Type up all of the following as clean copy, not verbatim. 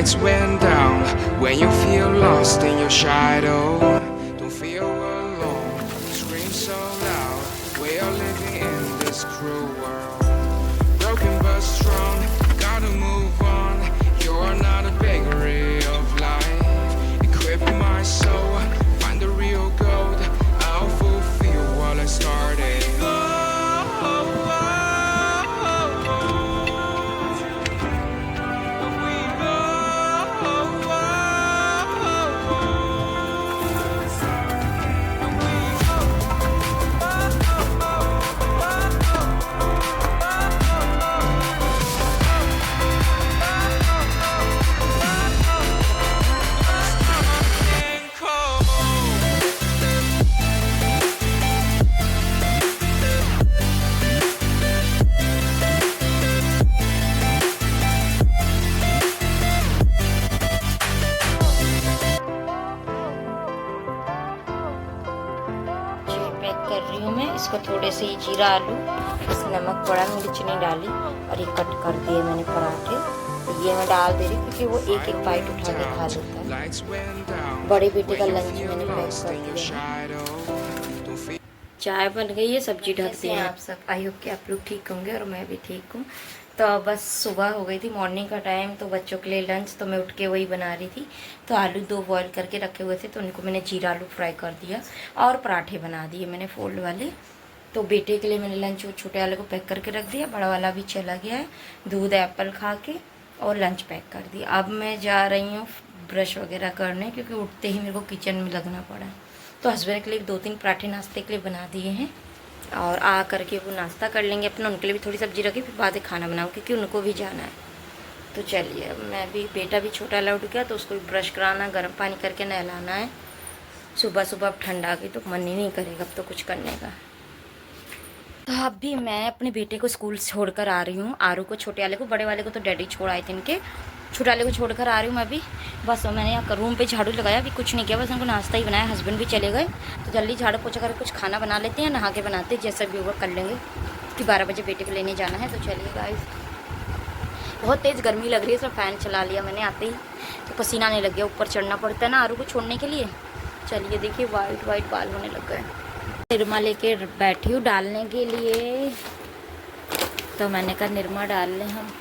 Lights went down when you feel lost in your shadow. Don't feel alone, scream so loud. We are living in this cruel world. Broken but strong, gotta move on. You're not a bakery of life. Equip my soul, find the real gold. I'll fulfill what I started. कर रही हूँ मैं इसको। थोड़े से ही जीरा आलू, इसमें नमक पड़ा, मिर्च नहीं डाली, और ये कट कर दिए मैंने पराठे। तो ये मैं डाल दे रही क्योंकि वो एक एक बाइट उठा के खा लेता है। बड़े बेटे का लंच मैंने पैक कर दिया। चाय बन गई है, सब्जी ढक दी है। आप सब आई होप कि आप लोग ठीक होंगे और मैं भी ठीक हूँ। तो बस सुबह हो गई थी, मॉर्निंग का टाइम, तो बच्चों के लिए लंच तो मैं उठ के वही बना रही थी। तो आलू 2 बॉईल करके रखे हुए थे, तो उनको मैंने जीरा आलू फ्राई कर दिया और पराठे बना दिए मैंने फोल्ड वाले। तो बेटे के लिए मैंने लंच वो छोटे वाले को पैक करके रख दिया, बड़ा वाला भी चला गया है दूध एप्पल खा के, और लंच पैक कर दिया। अब मैं जा रही हूँ ब्रश वगैरह करने, क्योंकि उठते ही मेरे को किचन में लगना पड़ा। तो हस्बैंड के लिए 2-3 पराठे नाश्ते के लिए बना दिए हैं, और आ करके वो नाश्ता कर लेंगे अपना। उनके लिए भी थोड़ी सब्जी रखी, फिर बाद में खाना बनाऊँ क्योंकि उनको भी जाना है। तो चलिए, अब मैं भी, बेटा भी छोटा वाला उठ गया तो उसको भी ब्रश कराना, गर्म पानी करके नहलाना है। सुबह सुबह अब ठंडा आ गई तो मन ही नहीं करेगा अब तो कुछ करने का। तो अब भी मैं अपने बेटे को स्कूल छोड़कर आ रही हूँ, आरू को, छोटे वाले को। बड़े वाले को तो डैडी छोड़ आए थे इनके, छोटे वाले को छोड़कर आ रही हूँ मैं अभी। बस मैंने यहाँ रूम पे झाड़ू लगाया, अभी कुछ नहीं किया, बस उनको नाश्ता ही बनाया। हस्बैंड भी चले गए, तो जल्दी झाड़ू पोछा करके कुछ खाना बना लेते हैं, नहा के बनाते हैं, जैसा भी होगा कर लेंगे कि 12 बजे बेटे को लेने जाना है। तो चलिए गाइस, बहुत तेज़ गर्मी लग रही है, सब फ़ैन चला लिया मैंने आते ही, तो पसीना नहीं लग गया। ऊपर चढ़ना पड़ता है ना आरू को छोड़ने के लिए। चलिए देखिए, वाइट वाइट बाल होने लग गए। निरमा लेके बैठी हूँ डालने के लिए, तो मैंने कहा निरमा डाल लें हम।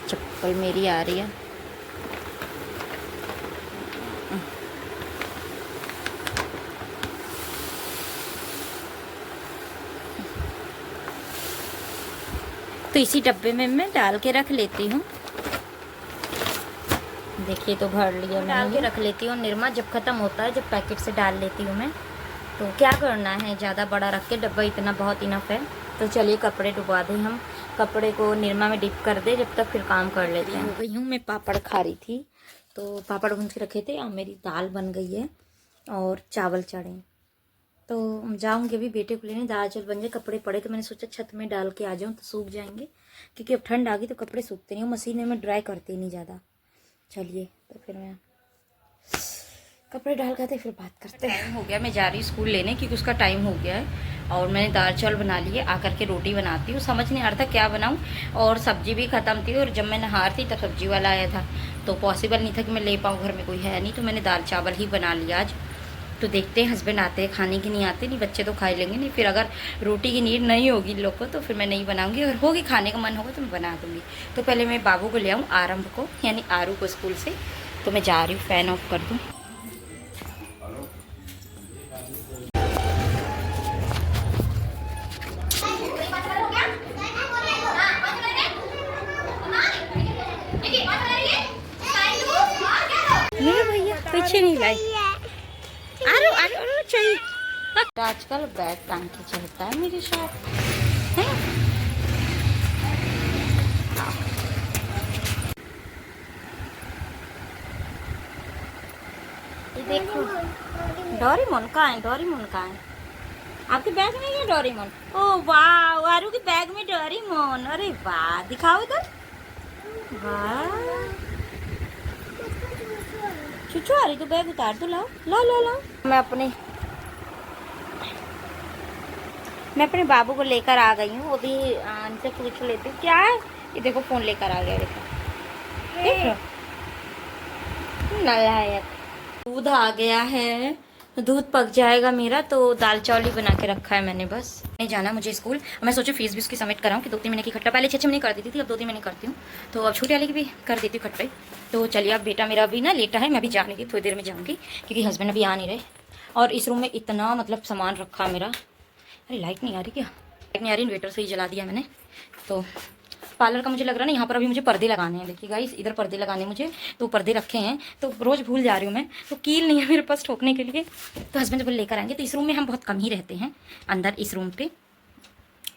चप्पल मेरी आ रही है। तो इसी डब्बे में मैं डाल के रख लेती हूँ। देखिए, तो भर लिया मैंने, डाल के रख लेती हूँ। निरमा जब ख़त्म होता है, जब पैकेट से डाल लेती हूँ मैं। तो क्या करना है, ज़्यादा बड़ा रख के, डब्बा इतना बहुत इनफ है। तो चलिए कपड़े डुबा दें हम, कपड़े को निरमा में डिप कर दे, जब तक फिर काम कर लेते हैं। हो गई हूँ, मैं पापड़ खा रही थी, तो पापड़ भून के रखे थे, और मेरी दाल बन गई है और चावल चढ़े। तो जाऊँगी अभी बेटे को लेने, दाल चावल बन जाए। कपड़े पड़े तो मैंने सोचा छत में डाल के आ जाऊँ तो सूख जाएंगे, क्योंकि अब ठंड आ गई तो कपड़े सूखते नहीं, मशीन में ड्राई करते नहीं ज़्यादा। चलिए, तो फिर मैं कपड़े डाल कर फिर बात करते हैं। टाइम हो गया, मैं जा रही हूँ स्कूल लेने, क्योंकि उसका टाइम हो गया है। और मैंने दाल चावल बना लिए, आकर के रोटी बनाती हूँ। समझ नहीं आ रहा था क्या बनाऊँ, और सब्जी भी ख़त्म थी, और जब मैं नहा रही थी तब सब्जी वाला आया था, तो पॉसिबल नहीं था कि मैं ले पाऊँ, घर में कोई है नहीं, तो मैंने दाल चावल ही बना लिया आज। तो देखते हैं हस्बैंड आते हैं खाने की, नहीं आते, नहीं बच्चे तो खा लेंगे, नहीं फिर अगर रोटी की नीड नहीं होगी इन लोग को तो फिर मैं नहीं बनाऊंगी, अगर होगी खाने का मन होगा तो मैं बना दूंगी। तो पहले मैं बाबू को ले आऊँ, आरंभ को, यानी आरू को स्कूल से। तो मैं जा रही हूँ, फ़ैन ऑफ कर दूँ। मेरे भैया पीछे नहीं लाई, आरू आरू आरू चाहिए। आजकल बैग टांग के चलता है मेरे साथ, है? ये देखो, डोरेमोन कहाँ है? डोरेमोन कहाँ है? आपके बैग में है डोरेमोन? ओह वाह, आरू के बैग में डोरेमोन। अरे वाह, दिखाओ इधर। वाह, चुचू आ रही, तो बैग उतार दो, लाओ लाओ लाओ लाओ। मैं अपने बाबू को लेकर आ गई हूँ, वो भी इनसे पूछ लेती हूँ क्या है। ये देखो, फ़ोन लेकर आ गया, देखो देखो। नालायक। दूध आ गया है, दूध पक जाएगा मेरा तो दाल चावल ही बना के रखा है मैंने। बस नहीं जाना मुझे स्कूल। मैं सोचूं फीस भी उसकी सबमिट कराऊं कि 2-3 महीने की इकट्ठा, पहले 6 महीने कर देती थी, अब 2-3 महीने करती हूँ। तो अब छोटे वाले की भी कर देती हूँ इकट्ठा। तो चलिए अब बेटा मेरा अभी ना लेटा है, मैं भी जाने की थोड़ी देर में जाऊँगी क्योंकि हस्बैंड अभी आ नहीं रहे। और इस रूम में इतना मतलब सामान रखा मेरा। अरे लाइट नहीं आ रही क्या? लाइट नहीं आ रही, इन्वेटर से ही जला दिया मैंने। तो पार्लर का मुझे लग रहा है ना, यहाँ पर अभी मुझे पर्दे लगाने हैं। देखिए गाइस, इधर पर्दे लगाने मुझे, तो पर्दे रखे हैं तो रोज़ भूल जा रही हूँ मैं। तो कील नहीं है मेरे पास ठोकने के लिए, तो हस्बैंड जब लेकर आएंगे। तो इस रूम में हम बहुत कम ही रहते हैं अंदर इस रूम पे।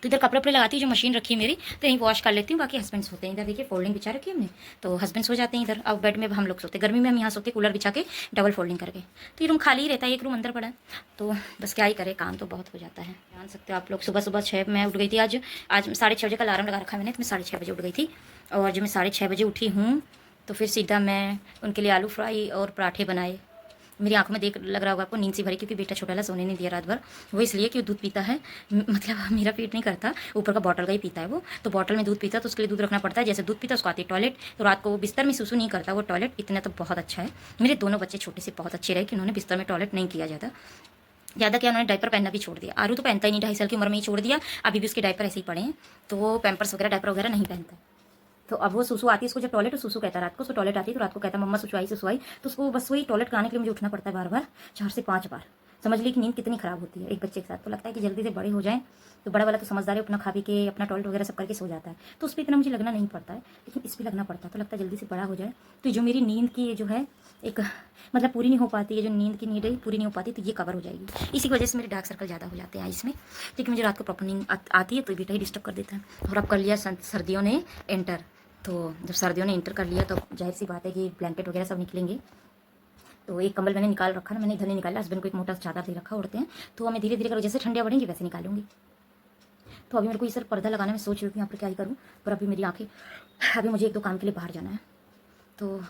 तो इधर कपड़े वपड़े लगाती हूँ, जो मशीन रखी है मेरी, तो यहीं वॉश कर लेती हूँ। बाकी हस्बैंड सोते हैं इधर। देखिए फोल्डिंग बिछा रखी है हमने, तो हस्बैंड सो जाते हैं इधर। अब बेड में हम लोग सोते हैं। गर्मी में हम यहाँ सोते, कूलर बिछा के डबल फोल्डिंग करके। तो ये रूम खाली ही रहता है, एक रूम अंदर पड़ा है। तो बस क्या ही करे, काम तो बहुत हो जाता है। जान सकते हो आप लोग। सुबह सुबह 6 मैं उठ गई थी। आज 6:30 बजे का अलार्म लगा रखा है मैंने, तो मैं 6:30 बजे उठ गई थी। और जब मैं 6:30 बजे उठी हूँ तो फिर सीधा मैं उनके लिए आलू फ्राई और पराठे बनाए। मेरी आंखों में देख लग रहा होगा आपको, नींद सी भरी, क्योंकि बेटा छोटा वाला सोने नहीं दिया रात भर। वो इसलिए कि वो दूध पीता है, मतलब मेरा पेट नहीं करता, ऊपर का बॉटल का ही पीता है वो। तो बॉटल में दूध पीता है तो उसके लिए दूध रखना पड़ता है। जैसे दूध पीता है उसको आती है टॉयलेट, तो रात को वो बिस्तर में सुसु नहीं करता वो टॉयलेट। इतना तो बहुत अच्छा है। मेरे दोनों बच्चे छोटे से बहुत अच्छे रहे कि उन्होंने बिस्तर में टॉयलेट नहीं किया ज़्यादा क्या उन्होंने डायपर पहनना भी छोड़ दिया। आरू तो पहनता ही नहीं, 2.5 साल की उम्र में ही छोड़ दिया। अभी भी उसके डायपर ऐसे ही पड़े हैं, तो वो पैम्पर्स वगैरह डायपर वगैरह नहीं पहनता। तो अब वो सुसु आती है उसको, जब टॉयलेट, तो सुसु कहता है रात को। तो टॉयलेट आती है तो रात को कहता है मम्मा सुसु आई। तो उसको बस वही टॉयलेट कराने के लिए मुझे उठना पड़ता है बार बार, 4 से 5 बार। समझ ली कि नींद कितनी खराब होती है एक बच्चे के साथ। तो लगता है कि जल्दी से बड़े हो जाएं। तो बड़ा वाला तो समझदार है, अपना खा पी के अपना टॉयलेट वगैरह सब करके सो जाता है, तो उस पर इतना मुझे लगना नहीं पड़ता है। लेकिन इस पर लगना पड़ता है, तो लगता है जल्दी से बड़ा हो जाए। तो जो मेरी नींद की जो है एक मतलब पूरी नहीं हो पाती है, जो नींद की नीड है पूरी नहीं हो पाती, तो ये कवर हो जाएगी। इसी की वजह से मेरे डार्क सर्कल ज़्यादा हो जाते हैं इसमें, क्योंकि मुझे रात को प्रॉपर नींद आती है तो बेटा ही डिस्टर्ब कर देता है। और अब कर लिया सर्दियों ने एंटर। तो जब सर्दियों ने इंटर कर लिया तो जाहिर सी बात है कि ब्लैंकेट वगैरह सब निकलेंगे। तो एक कंबल मैंने निकाल रखा ना, मैंने इधर नहीं निकाला, हस्बैंड को एक मोटा चादर दे रखा, उड़ते हैं। तो हमें धीरे धीरे करो, जैसे ठंडियाँ बढ़ेंगी वैसे निकालूंगी। तो अभी मेरे को ये सर पर्दा लगाने में सोच रही हूँ यहाँ पर क्या ही करूँ, पर अभी मेरी आँखें, अभी मुझे 1-2 काम के लिए बाहर जाना है। तो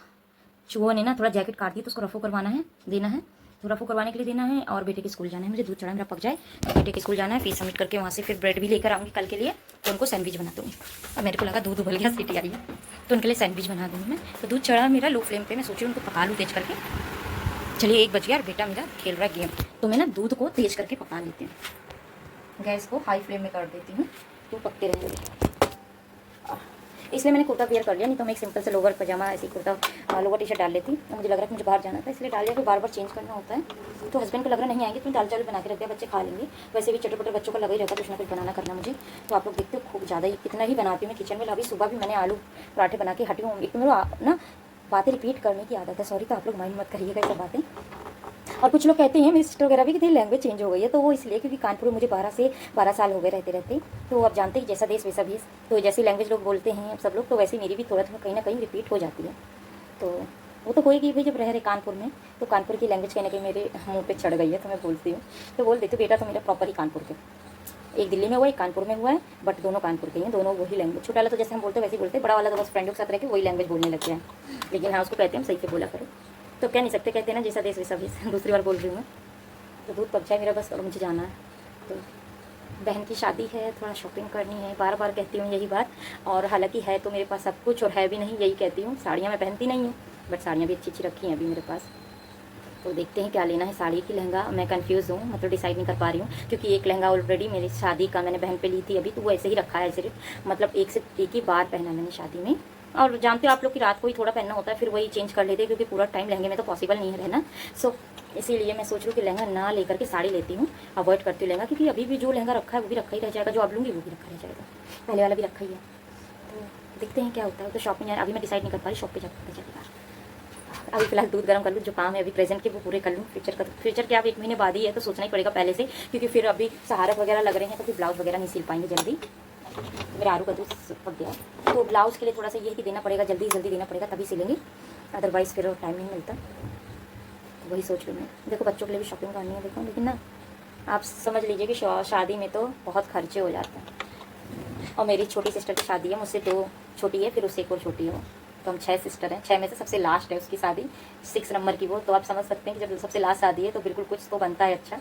चूहों ने ना थोड़ा जैकेट काट दी, तो उसको रफो करवाना है, देना है। तो रफो करवाने के लिए देना है, और बेटे के स्कूल जाना है। मुझे दूध चढ़ा मेरा पक जाए, बेटे के स्कूल जाना है, फीस सबमिट करके वहाँ से फिर ब्रेड भी लेकर आऊँगी कल के लिए। तो उनको सैंडविच बना दूँगी। अब मेरे को लगा दूध उबल गया, सीटी आई है, तो उनके लिए सैंडविच बना दूँगी मैं। तो दूध चढ़ा मेरा लो फ्लेम पे, मैं सोच रही हूँ उनको पका लूँ तेज करके। चलिए 1 बज गया और बेटा मेरा खेल रहा है गेम, तो मैं ना दूध को तेज करके पका लेती हूँ। गैस को हाई फ्लेम में कर देती हूँ, तो पकते रहेंगे। इसलिए मैंने कुर्ता वेयर कर लिया, नहीं तो मैं एक सिंपल से लोवर पजामा ऐसी कुर्ता लोवर टी-शर्ट डाल लेती। तो मुझे लग रहा है कि मुझे बाहर जाना था, इसलिए डाल लिया, फिर बार बार चेंज करना होता है। तो हस्बैंड को लग रहा नहीं आएंगे, तो दाल चावल बना के रख दिया, बच्चे खा लेंगे। वैसे भी चटपटे बच्चों का लगा ही रहता है कुछ ना कुछ बनाना करना मुझे। तो आप लोग देखते हो खूब ज़्यादा ही कितना ही बनाती हूँ मैं किचन में। अभी सुबह भी मैंने आलू पराठे बना के हटी हूँ। एक मेरा ना बातें रिपीट करने की आदत है, सॉरी, तो आप लोग माइंड मत करिएगा ये बातें। और कुछ लोग कहते हैं मेरी सिस्टर वगैरह भी कि लैंग्वेज चेंज हो गई है, तो वो इसलिए क्योंकि कानपुर में मुझे 12 साल हो गए रहते। तो आप जानते हैं जैसा देश वैसा भेष, तो जैसी लैंग्वेज लोग बोलते हैं सब लोग, तो वैसे मेरी भी थोड़ा कहीं ना कहीं रिपीट हो जाती है। तो वो तो होएगी भाई, जब रह रहे कानपुर में, तो कानपुर की लैंग्वेज कहीं ना कहीं मेरे मुँह पे चढ़ गई है, तो मैं बोलती हूँ। तो बोल देती हूँ बेटा तो मेरा प्रॉपर ही कानपुर के, एक दिल्ली में हुआ एक कानपुर में हुआ है, बट दोनों कानपुर के हैं, दोनों वही लैंग्वेज। छोटा वाला तो जैसे हम बोलते हैं वैसे ही बोलते हैं, बड़ा वाला तो बस फ्रेंडों के साथ रह के वही लैंग्वेज बोलने लग गया है। लेकिन हाँ, उसको कहते हैं हम सही से बोला करो, तो कह नहीं सकते, कहते हैं ना जैसा देश वैसा भेष। दूसरी बार बोल रही हूँ मैं। तो दूध पक जाए मेरा बस, और मुझे जाना है। तो बहन की शादी है, थोड़ा शॉपिंग करनी है, बार बार कहती हूँ यही बात। और हालांकि है तो मेरे पास सब कुछ, और है भी नहीं, यही कहती हूँ। साड़ियाँ मैं पहनती नहीं हूँ, बट साड़ियाँ भी अच्छी अच्छी रखी हैं अभी मेरे पास। तो देखते हैं क्या लेना है, साड़ी की लहंगा। मैं कंफ्यूज हूँ, मतलब डिसाइड नहीं कर पा रही हूँ, क्योंकि एक लहंगा ऑलरेडी मेरी शादी का मैंने बहन पे ली थी अभी, तो वो ऐसे ही रखा है सिर्फ, मतलब एक ही बार पहना मैंने शादी में। और जानते हो आप लोग कि रात को ही थोड़ा पहनना होता है, फिर वही चेंज कर लेते हैं, क्योंकि पूरा टाइम लहंगे में तो पॉसिबल नहीं है रहना। सो इसीलिए मैं सोच रही हूँ कि लहंगा ना लेकर के साड़ी लेती हूँ, अवॉइड करती हूँ लहंगा, क्योंकि अभी भी जो लहंगा रखा है वो भी रखा ही रह जाएगा, जो अब लूँगी वो भी रखा रह जाएगा, पहले वाला भी रखा ही है। तो देखते हैं क्या होता है। तो शॉपिंग यार अभी मैं डिसाइड नहीं कर पा रही, शॉप पे जाकर पता चलेगा। अभी फिलहाल दूध गर्म कर लूँ, जो काम है अभी प्रेजेंट के वो पूरे कर लूँ। फ्यूचर के अब 1 महीने बाद ही है, तो सोचना ही पड़ेगा पहले से, क्योंकि फिर अभी सहारक वगैरह लग रहे हैं, तो फिर ब्लाउज वगैरह नहीं सिल पाएंगे जल्दी। मेरा आलू का दूध पक गया, तो ब्लाउज के लिए थोड़ा सा ये कि देना पड़ेगा, जल्दी देना पड़ेगा, तभी सिलेंगे, अदरवाइज़ फिर टाइम नहीं मिलता। तो वही सोच रही हूँ मैं। देखो बच्चों के लिए भी शॉपिंग करनी है, देखो, लेकिन ना आप समझ लीजिए कि शादी में तो बहुत खर्चे हो जाते हैं। और मेरी छोटी सिस्टर की शादी है, मुझसे 2 छोटी है, फिर उससे एक और छोटी है। तो हम 6 सिस्टर हैं, 6 में से सबसे लास्ट है उसकी शादी, 6 नंबर की वो। तो आप समझ सकते हैं कि जब सबसे लास्ट शादी है तो बिल्कुल कुछ तो बनता है अच्छा,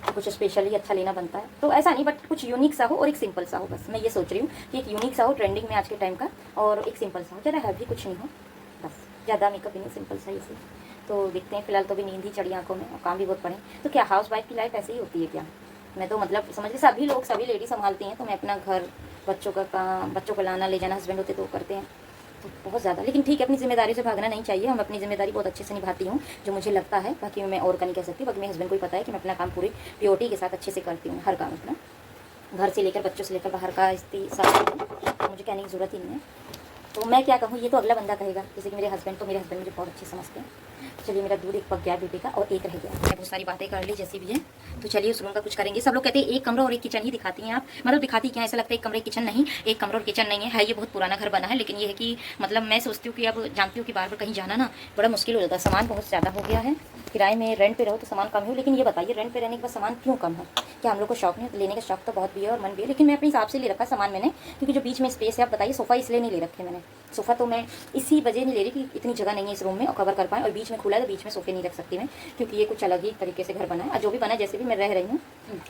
कुछ स्पेशली अच्छा लेना बनता है। तो ऐसा नहीं, बट कुछ यूनिक सा हो और एक सिंपल सा हो। बस मैं ये सोच रही हूँ कि एक यूनिक सा हो ट्रेंडिंग में आज के टाइम का, और एक सिंपल सा हो, ज़्यादा हैवी कुछ नहीं हो, बस ज़्यादा मेकअप भी नहीं, सिंपल सही से। तो दिखते हैं फिलहाल तो भी नींद ही चढ़ी आंखों में और काम भी बहुत पड़े। तो क्या हाउस वाइफ की लाइफ ऐसे ही होती है क्या? मैं तो मतलब समझ ली सभी लोग, सभी लेडी संभालती हैं, तो मैं अपना घर, बच्चों का काम, बच्चों को लाना ले जाना, हस्बैंड होते तो वो करते हैं, तो बहुत ज़्यादा। लेकिन ठीक है, अपनी जिम्मेदारी से भागना नहीं चाहिए। हम अपनी जिम्मेदारी बहुत अच्छे से निभाती हूँ, जो मुझे लगता है। बाकी मैं और का नहीं कह सकती। बाकी मेरे हस्बैंड को ही पता है कि मैं अपना काम पूरी प्योरिटी के साथ अच्छे से करती हूँ, हर काम अपना, घर से लेकर बच्चों से लेकर बाहर का साथ मुझे कहने की ज़रूरत ही नहीं है। तो मैं क्या कहूँ, ये तो अगला बंदा कहेगा। जैसे कि मेरे हस्बैंड मुझे बहुत अच्छे समझते हैं। चलिए, मेरा दूध एक पक गया बेटे का और एक रह गया। मैं बहुत सारी बातें कर ली जैसी भी है। तो चलिए उस रूम का कुछ करेंगे। सब लोग कहते हैं एक कमरा और एक किचन ही दिखाती हैं आप, मतलब दिखाती क्या, ऐसा लगता है एक कमरे किचन नहीं, एक कमरा और किचन नहीं है। ये बहुत पुराना घर बना है, लेकिन ये है कि मतलब मैं सोचती हूँ कि अब जानती हूँ कि बार बार कहीं जाना ना बड़ा मुश्किल हो जाता है। सामान बहुत ज़्यादा हो गया है। किराए में रेंट पे रहो तो सामान कम हो, लेकिन ये बताइए रेंट पे रहने के बाद सामान क्यों कम है? क्या हम लोग को शौक नहीं? लेने का शौक तो बहुत भी है और मन भी है, लेकिन मैं अपने हिसाब से ले रखा सामान मैंने, क्योंकि जो बीच में स्पेस है, आप बताइए सोफ़ा इसलिए नहीं ले रखे मैंने। सोफ़ा तो मैं इसी वजह नहीं ले रही कि इतनी जगह नहीं है इस रूम में और कवर कर पाएँ, और बीच में खुला है तो बीच में सोफ़े नहीं रख सकती मैं, क्योंकि ये कुछ अलग ही तरीके से घर बना है। और जो भी बना जैसे भी मैं रह रही हूँ,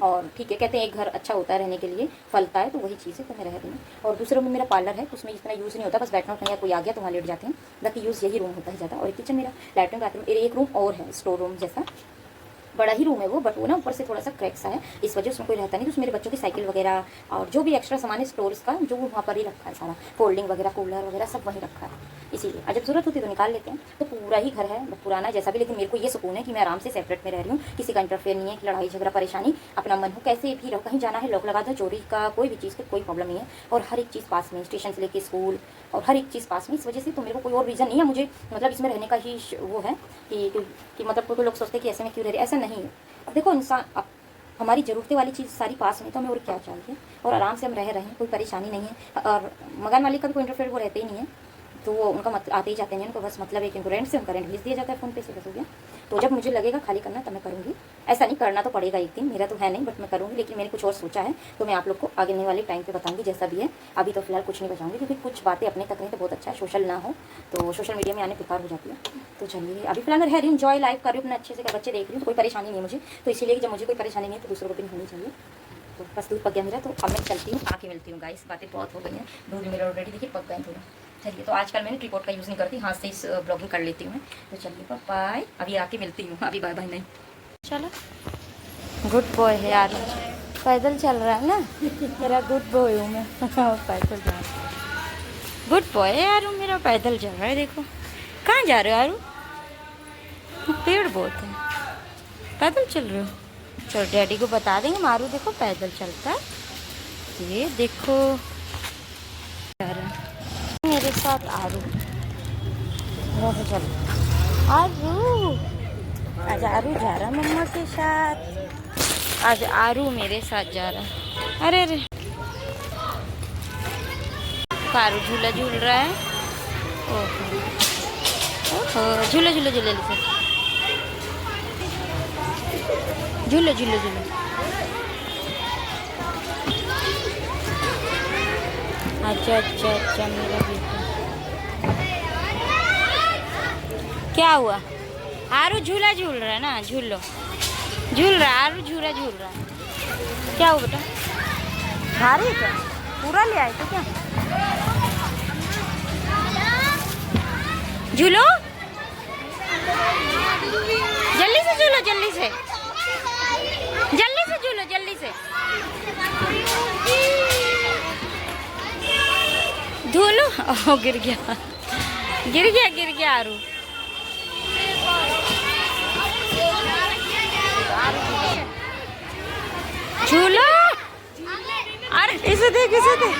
और ठीक है, कहते हैं एक घर अच्छा होता है रहने के लिए, फलता है, तो वही चीज़ है, तो मैं रह रही हूँ। और दूसरे रूम में मेरा पार्लर है, उसमें इतना यूज़ नहीं होता, बस बैठना उठना या कोई आ गया तो वहाँ लेट जाते हैं। बाकी यूज़ यही रूम होता है ज़्यादा। और किचन मेरा, लैट्रिन बाथरूम, एक रूम और है, स्टोर रूम जैसा, बड़ा ही रूम है वो, बट वो ना ऊपर से थोड़ा सा क्रैक सा है, इस वजह से उसमें कोई रहता नहीं। तो मेरे बच्चों की साइकिल वगैरह और जो भी एक्स्ट्रा सामान है स्टोर्स का, जो वहाँ पर ही रखा है सारा, फोल्डिंग वगैरह, कूलर वगैरह सब वहीं रखा है। इसीलिए जब जरूरत होती है तो निकाल लेते हैं। तो पूरा ही घर है, पुराना जैसा भी, लेकिन मेरे को ये सुकून है कि मैं आराम से सेपरेट में रह रही हूँ, किसी का इंटरफेयर नहीं है, कि लड़ाई झगड़ा परेशानी, अपना मन हो कैसे भी रहो, कहीं जाना है लॉक लगा दो, चोरी का कोई भी चीज़ का कोई प्रॉब्लम नहीं है। और हर एक चीज़ पास में, स्टेशन से लेके स्कूल और हर एक चीज़ पास में, इस वजह से तो मेरे को कोई और रीज़न नहीं है मुझे, मतलब इसमें रहने का ही वो है कि मतलब कोई लोग सोचते हैं कि ऐसे में क्यों रह रहे, ऐसा नहीं है। देखो इंसान, अब हमारी ज़रूरतें वाली चीज़ सारी पास में, तो हमें और क्या चाहिए, और आराम से हम रह रहे हैं, कोई परेशानी नहीं है। और मकान मालिक का भी कोई इंटरफेयर वो रहते ही नहीं है, तो वो उनका मतलब आते ही जाते हैं, उनको बस मतलब है कि उनको रेंट से उनका रेंट भेज दिया जाता है फ़ोन पे से, बस हो गया। तो जब मुझे लगेगा खाली करना तब मैं करूँगी, ऐसा नहीं करना तो पड़ेगा एक दिन, मेरा तो है नहीं, बट मैं करूँगी। लेकिन मैंने कुछ और सोचा है, तो मैं आप लोग को आगे वाले टाइम पे बताऊँगी जैसा भी है। अभी तो फिलहाल कुछ नहीं बताऊँगी, क्योंकि कुछ बातें अपने तक नहीं तो बहुत अच्छा है, सोशल ना हो तो सोशल मीडिया में आने बेकार हो जाती है। तो चलिए, अभी फिलहाल मैं रह रही हूँ, एंजॉय लाइफ कर रही हूँ अपना अच्छे से, बच्चे देख रही हूँ, तो कोई परेशानी नहीं है मुझे। तो इसीलिए जब मुझे कोई परेशानी नहीं है तो दूसरों को भी नहीं होनी चाहिए। तो बस दूध पक गया मेरा, तो अब मैं चलती हूँ, आके मिलती हूँ गाइस। बातें बहुत हो गई हैं, दूध मेरा ऑलरेडी देखिए पक गए थोड़ा। चलिए, तो आजकल मैंने ट्रिपॉड का यूज़ नहीं करती, हाथ से इस ब्लॉगिंग कर लेती हूँ मैं। तो चलिए बाय, अभी आके मिलती हूँ, अभी बाय बाय नहीं। चलो, गुड बॉय है यार, पैदल चल रहा है ना मेरा, गुड बॉय हूँ मैं पैदल जा रहा हूँ, गुड बॉय है यार मेरा, पैदल जा रहा है। देखो कहाँ जा रहे हो यारू, पेड़ बहुत है, पैदल चल रहे हो। चलो डैडी को बता देंगे, मारू देखो पैदल चलता है, ये देखो मेरे साथ आरू, चलो आरू, आज आरू जा रहा मम्मा के साथ, आज आरू मेरे साथ जा रहा। अरे अरे, आरू झूला झूल रहा है, ओहो झूले झूले झूले झूले झूले झूले। अच्छा अच्छा अच्छा, मेरा बेटा क्या हुआ? आरू झूला झूल रहा है ना, झूलो झूल रहा है, आरू झूला झूल रहा है। क्या हुआ बेटा, खा रही है क्या? पूरा ले आए तो क्या? झूलो जल्दी से, झूलो जल्दी से, जल्दी से झूलो, जल्दी से झूलो। ओह गिर गया, गिर गया, गिर गया आरू। झूलो, अरे इसे देख, इसे देख,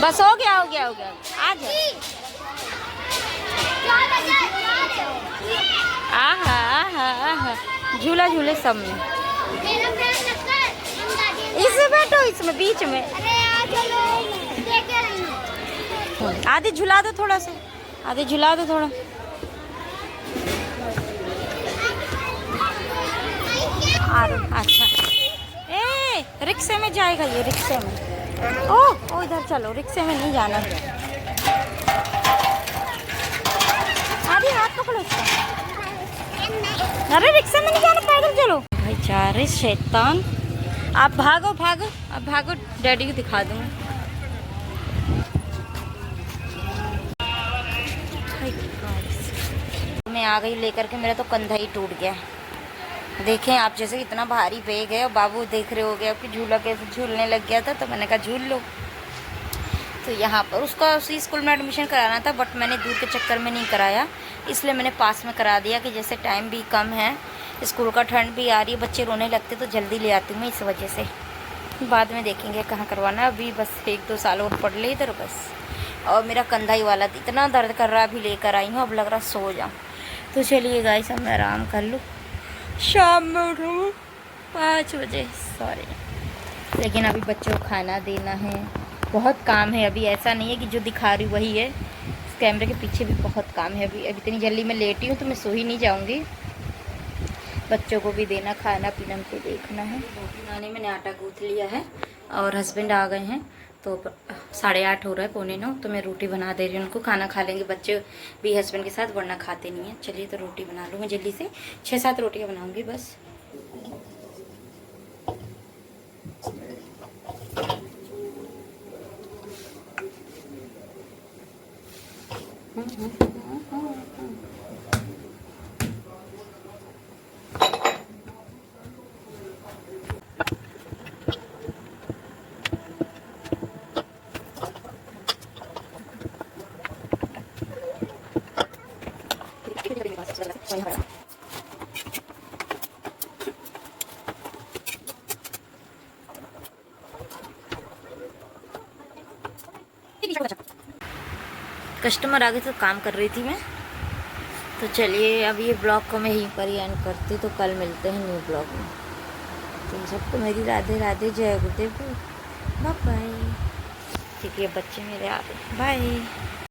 बस हो गया, हो गया, हो गया, आ जा। आहा आहा आहा, झूला झूले सब में, इसमें बैठो, इसमें बीच में, आधे झुला दो थोड़ा सा, आधे झुला दो थोड़ा। अच्छा, ए रिक्शे में जाएगा ये, रिक्शे में। ओ इधर चलो, रिक्शे में नहीं जाना। आधी हाथ पकड़ो उसका, अरे रिक्शे में नहीं जाना, पैदल चलो। भाई जा रहे शैतान, आप भागो भागो, अब भागो, डैडी को दिखा दूँगा। आ गई लेकर के, मेरा तो कंधा ही टूट गया। देखें आप, जैसे इतना भारी बैग है और बाबू देख रहे हो गए कि झूला कैसे झूलने लग गया था, तो मैंने कहा झूल लो। तो यहाँ पर उसका उसी स्कूल में एडमिशन कराना था, बट मैंने दूर के चक्कर में नहीं कराया, इसलिए मैंने पास में करा दिया कि जैसे टाइम भी कम है, स्कूल का ठंड भी आ रही है, बच्चे रोने लगते तो जल्दी ले आती हूँ मैं, इस वजह से। बाद में देखेंगे कहाँ करवाना, अभी बस 1-2 साल और पढ़ ले इधर बस। और मेरा कंधा ही वाला इतना दर्द कर रहा है, अभी लेकर आई हूँ, अब लग रहा सो जाऊँ। तो चलिए गाइस, अब मैं आराम कर लूँ, शाम में उठूँ 5 बजे, सॉरी। लेकिन अभी बच्चों को खाना देना है, बहुत काम है अभी, ऐसा नहीं है कि जो दिखा रही वही है, इस कैमरे के पीछे भी बहुत काम है। अभी इतनी जल्दी मैं लेटी हूँ तो मैं सो ही नहीं जाऊँगी, बच्चों को भी देना, खाना पीना हमको देखना है। रोटी बनाने मैंने आटा गूँथ लिया है और हस्बैंड आ गए हैं, तो 8:30 हो रहा है, 8:45, तो मैं रोटी बना दे रही हूँ उनको। खाना खा लेंगे बच्चे भी हस्बैंड के साथ, वरना खाते नहीं हैं। चलिए तो रोटी बना लूँ मैं जल्दी से, 6-7 रोटियाँ बनाऊँगी बस। कस्टमर आ गए तो काम कर रही थी मैं। तो चलिए अब ये ब्लॉग को मैं यहीं पर ही एंड करती, तो कल मिलते हैं न्यू ब्लॉग में। तुम सबको मेरी राधे राधे, जय गुरुदेव, बाय बाय। ठीक है, बच्चे मेरे आ गए, बाय।